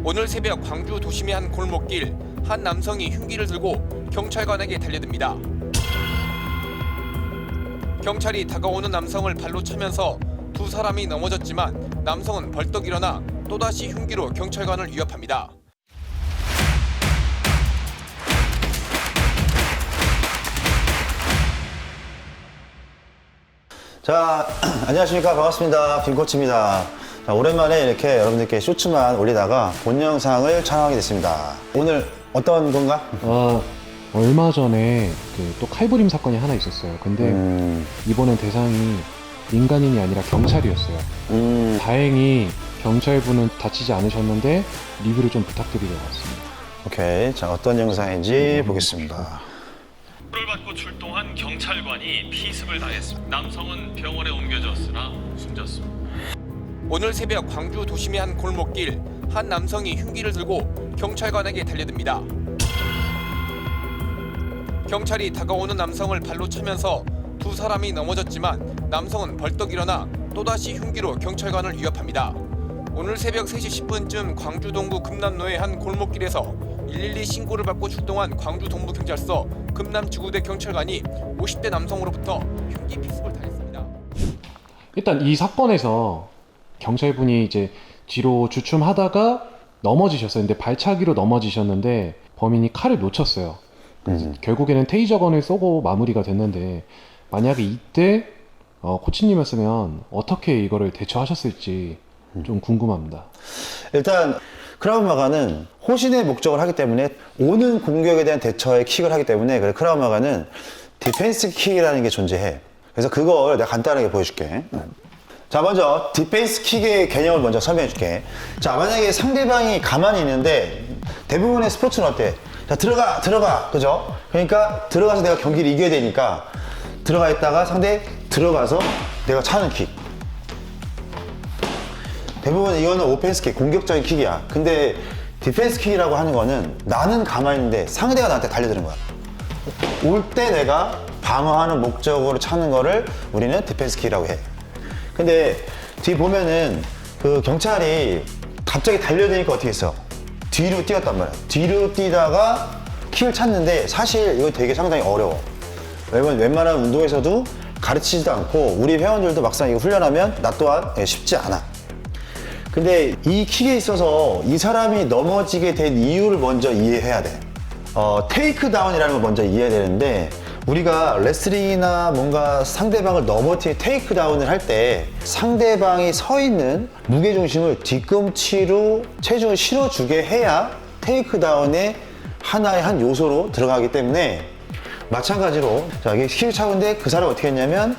오늘 새벽 광주 도심의 한 골목길, 한 남성이 흉기를 들고 경찰관에게 달려듭니다. 경찰이 다가오는 남성을 발로 차면서 두 사람이 넘어졌지만 남성은 벌떡 일어나 또다시 흉기로 경찰관을 위협합니다. 자, 안녕하십니까. 반갑습니다. 빈코치입니다. 자, 오랜만에 이렇게 여러분들께 쇼츠만 올리다가 본 영상을 촬영하게 됐습니다. 오늘 어떤 건가? 얼마 전에 또 칼부림 사건이 하나 있었어요. 근데 이번엔 대상이 민간인이 아니라 경찰이었어요. 다행히 경찰분은 다치지 않으셨는데 리뷰를 좀 부탁드리러 왔습니다. 오케이. 자, 어떤 영상인지 보겠습니다. 를 받고 출동한 경찰관이 피습을 당했습니다. 남성은 병원에 옮겨졌으나 숨졌습니다. 오늘 새벽 광주 도심의 한 골목길, 한 남성이 흉기를 들고 경찰관에게 달려듭니다. 경찰이 다가오는 남성을 발로 차면서 두 사람이 넘어졌지만 남성은 벌떡 일어나 또다시 흉기로 경찰관을 위협합니다. 오늘 새벽 3시 10분쯤 광주 동구 금남로의 한 골목길에서 112 신고를 받고 출동한 광주 동부경찰서 금남지구대 경찰관이 50대 남성으로부터 흉기 피습을 당했습니다. 일단 이 사건에서 경찰분이 이제 뒤로 주춤하다가 넘어지셨어요. 근데 발차기로 넘어지셨는데 범인이 칼을 놓쳤어요. 결국에는 테이저건을 쏘고 마무리가 됐는데 만약에 이때 코치님이었으면 어떻게 이거를 대처하셨을지 좀 궁금합니다. 일단 크라우마가는 호신의 목적을 하기 때문에 오는 공격에 대한 대처에 킥을 하기 때문에 그래 크라우마가는 디펜스 킥이라는 게 존재해. 그래서 그걸 내가 간단하게 보여줄게. 자, 먼저 디펜스 킥의 개념을 먼저 설명해 줄게. 자, 만약에 상대방이 가만히 있는데 대부분의 스포츠는 어때? 자, 들어가 그죠? 그러니까 들어가서 내가 경기를 이겨야 되니까 들어가 있다가 상대 들어가서 내가 차는 킥. 대부분 이거는 오펜스 킥, 공격적인 킥이야. 근데 디펜스 킥이라고 하는 거는 나는 가만히 있는데 상대가 나한테 달려드는 거야. 올 때 내가 방어하는 목적으로 차는 거를 우리는 디펜스 킥이라고 해. 근데 뒤 보면은 그 경찰이 갑자기 달려드니까 어떻게 했어? 뒤로 뛰었단 말이야. 뒤로 뛰다가 킥을 찼는데 사실 이거 되게 상당히 어려워. 왜냐면 웬만한 운동에서도 가르치지도 않고 우리 회원들도 막상 이거 훈련하면 나 또한 쉽지 않아. 근데 이 킥에 있어서 이 사람이 넘어지게 된 이유를 먼저 이해해야 돼. 테이크다운이라는 걸 먼저 이해해야 되는데 우리가 레슬링이나 뭔가 상대방을 넘어뜨린 테이크다운을 할 때 상대방이 서 있는 무게중심을 뒤꿈치로 체중을 실어주게 해야 테이크다운의 하나의 한 요소로 들어가기 때문에 마찬가지로 자, 이게 킥을 차는데 그 사람이 어떻게 했냐면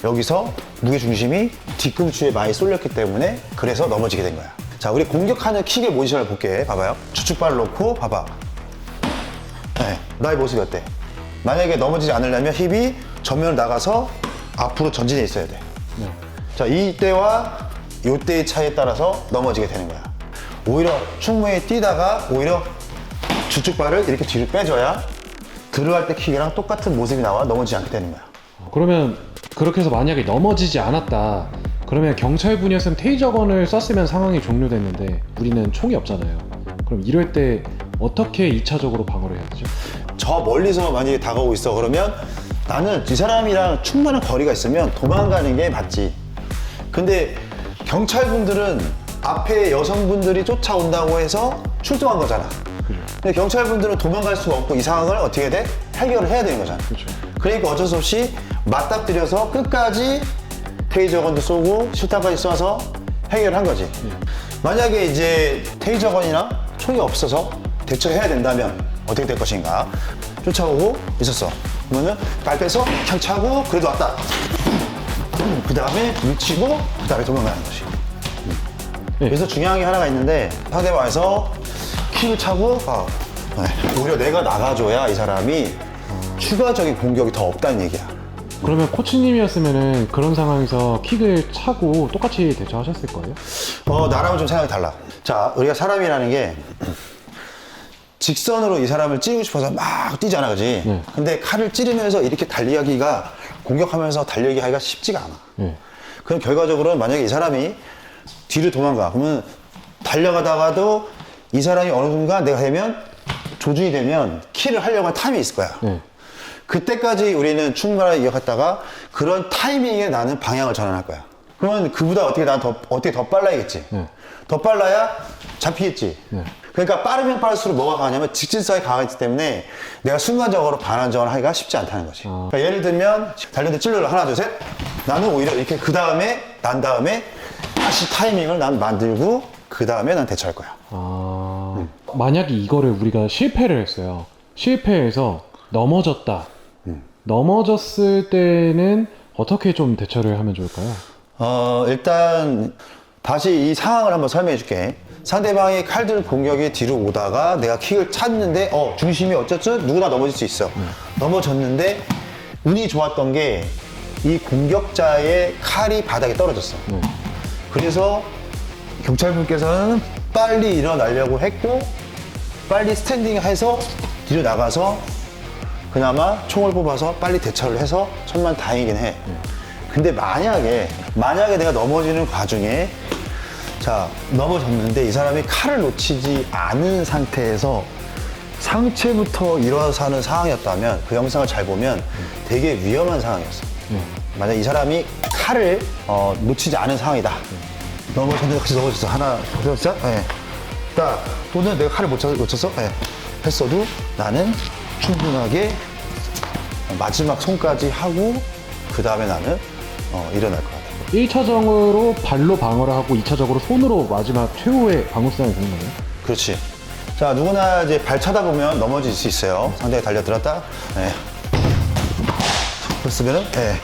여기서 무게중심이 뒤꿈치에 많이 쏠렸기 때문에 그래서 넘어지게 된 거야. 자, 우리 공격하는 킥의 모션을 볼게. 봐봐요. 주축발을 놓고 봐봐. 네, 나의 모습이 어때? 만약에 넘어지지 않으려면 힙이 전면으로 나가서 앞으로 전진해 있어야 돼. 자, 이때와 이때의 차이에 따라서 넘어지게 되는 거야. 오히려 충분히 뛰다가 오히려 주축발을 이렇게 뒤로 빼줘야 들어갈 때 킥이랑 똑같은 모습이 나와 넘어지지 않게 되는 거야. 그러면 그렇게 해서 만약에 넘어지지 않았다. 그러면 경찰분이었으면 테이저건을 썼으면 상황이 종료됐는데 우리는 총이 없잖아요. 그럼 이럴 때 어떻게 2차적으로 방어를 해야 되죠? 저 멀리서 만약에 다가오고 있어. 그러면 나는 이 사람이랑 충분한 거리가 있으면 도망가는 게 맞지. 근데 경찰분들은 앞에 여성분들이 쫓아온다고 해서 출동한 거잖아. 근데 경찰분들은 도망갈 수가 없고 이 상황을 어떻게 해야 돼? 해결을 해야 되는 거잖아. 그렇죠. 그러니까 어쩔 수 없이 맞닥뜨려서 끝까지 테이저건도 쏘고 슈타까지 쏴서 해결한 거지. 만약에 이제 테이저건이나 총이 없어서 대처해야 된다면 어떻게 될 것인가? 쫓아오고 있었어. 그러면은 발 빼서 枪 차고 그래도 왔다. 그 다음에 밀치고 그 다음에 도망가는 것이. 그래서 중요한 게 하나가 있는데 상대방에서 킥을 차고 오히려 내가 나가줘야 이 사람이 추가적인 공격이 더 없다는 얘기야. 그러면 코치님이었으면 그런 상황에서 킥을 차고 똑같이 대처하셨을 거예요? 나랑은 좀 생각이 달라. 자, 우리가 사람이라는 게 직선으로 이 사람을 찌르고 싶어서 막 뛰잖아, 그지? 네. 근데 칼을 찌르면서 이렇게 달리기가 공격하면서 달리기 하기가 쉽지가 않아. 네. 그럼 결과적으로는 만약에 이 사람이 뒤로 도망가. 그러면 달려가다가도 이 사람이 어느 순간 내가 되면 조준이 되면 킬을 하려고 한 타임이 있을 거야. 네. 그때까지 우리는 충분하게 이어갔다가 그런 타이밍에 나는 방향을 전환할 거야. 그러면 그보다 어떻게 더 빨라야겠지. 네. 더 빨라야 잡히겠지. 네. 그러니까 빠르면 빠를수록 뭐가 강하냐면 직진성이 강하기 때문에 내가 순간적으로 반환전을 하기가 쉽지 않다는 거지. 그러니까 예를 들면 달렸는데 찔러를 하나 둘 셋. 나는 오히려 이렇게 그 다음에 난 다음에 다시 타이밍을 난 만들고 그 다음에 난 대처할 거야. 만약에 이거를 우리가 실패를 했어요. 실패해서 넘어졌다. 넘어졌을 때는 어떻게 좀 대처를 하면 좋을까요? 일단 다시 이 상황을 한번 설명해 줄게. 상대방의 칼들 공격이 뒤로 오다가 내가 킥을 찼는데 중심이 어쨌든 누구나 넘어질 수 있어. 넘어졌는데 운이 좋았던 게 이 공격자의 칼이 바닥에 떨어졌어. 그래서 경찰분께서는 빨리 일어나려고 했고 빨리 스탠딩해서 뒤로 나가서 그나마 총을 뽑아서 빨리 대처를 해서 천만다행이긴 해. 근데 만약에 내가 넘어지는 과정에 자 넘어졌는데 이 사람이 칼을 놓치지 않은 상태에서 상체부터 일어나서 하는 상황이었다면 그 영상을 잘 보면 되게 위험한 상황이었어. 만약 이 사람이 칼을 놓치지 않은 상황이다. 넘어졌는데 같이 넘어졌어. 하나, 둘, 셋. 예. 딱 또는 내가 칼을 놓쳤어. 예. 했어도 나는 충분하게 마지막 손까지 하고 그 다음에 나는 일어날 것 같아요. 1차적으로 발로 방어를 하고 2차적으로 손으로 마지막 최후의 방어 수단이 되는 거예요? 그렇지. 자, 누구나 이제 발 차다 보면 넘어질 수 있어요. 상대가 달려들었다. 예. 그랬으면은, 예.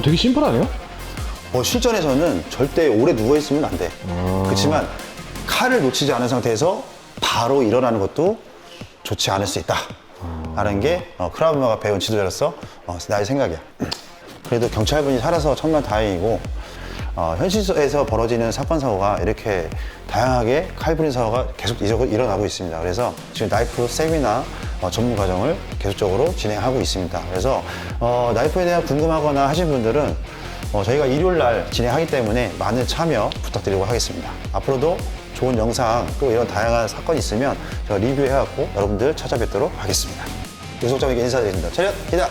되게 심플하네요? 실전에서는 절대 오래 누워있으면 안 돼. 그렇지만 칼을 놓치지 않은 상태에서 바로 일어나는 것도 좋지 않을 수 있다. 라는 게 크라우마가 배운 지도자로서 나의 생각이야. 그래도 경찰분이 살아서 천만다행이고 현실에서 벌어지는 사건 사고가 이렇게 다양하게 칼부림 사고가 계속 일어나고 있습니다. 그래서 지금 나이프 세미나 전문 과정을 계속적으로 진행하고 있습니다. 그래서 나이프에 대한 궁금하거나 하신 분들은 저희가 일요일 날 진행하기 때문에 많은 참여 부탁드리고 하겠습니다. 앞으로도 좋은 영상 또 이런 다양한 사건이 있으면 제가 리뷰해갖고 여러분들 찾아뵙도록 하겠습니다. 요속장에게 인사드립니다. 차렷 기자.